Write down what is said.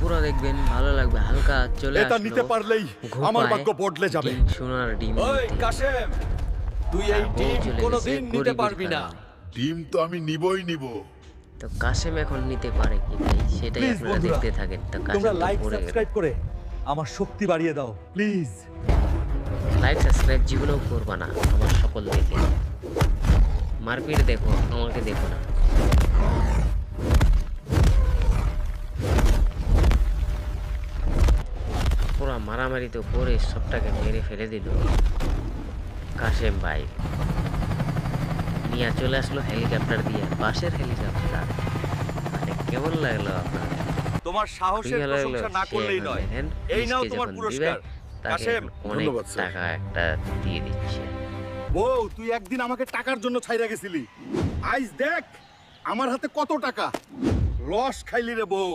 পুরো দেখবেন, ভালো লাগবে। হালকা চলে এটা আসলো, নিতে পারলেই আমার ঘুপায়, ভাগ্য বদলে যাবে। ডিম, সোনার ডিম ওই নিতে। কাশেম, তুই এই আর বউ ডিম চলে কোনোদিন গেছে নিতে গরিবের পারবি না। কারণে। ডিম তো আমি নিবই নিব। তো কাশেম এখন নিতে পারে কি ভাই, সেটাই Please, আপনারা বন্ধুরা, দেখতে থাকেন। তো তোমরা কাশেম তো লাইক পড়ে গেল। সাবস্ক্রাইব করে আমার শক্তি বাড়িয়ে দাও প্লিজ। লাইক সাবস্ক্রাইব জীবনেও করবা না আমার সকল দেখে। মারপিট দেখো, আমাকে দেখো না। পুরা মারামারি তো করে সবটাকে মেরে ফেলে দিল কাশেম ভাই। নিয়ে চলে আসলো হেলিকপ্টার দিয়ে, বাসের হেলিকপ্টার। মানে কেমন লাগলো আপনার? তোমার সাহসের খুবই ভালো লাগলো। প্রশংসা না সে করলেই এখন নয়। দেখেন, এই নাও পুলিশকে তোমার যখন পুরস্কার। দিবে, তাকে কাশেম, এখন অনেক ধন্যবাদ, স্যার। টাকা একটা দিয়ে দিচ্ছে। বউ, তুই একদিন আমাকে টাকার জন্য ছাইরা গেছিলি, আইজ দেখ আমার হাতে কত টাকা। লস খাইলি রে বউ।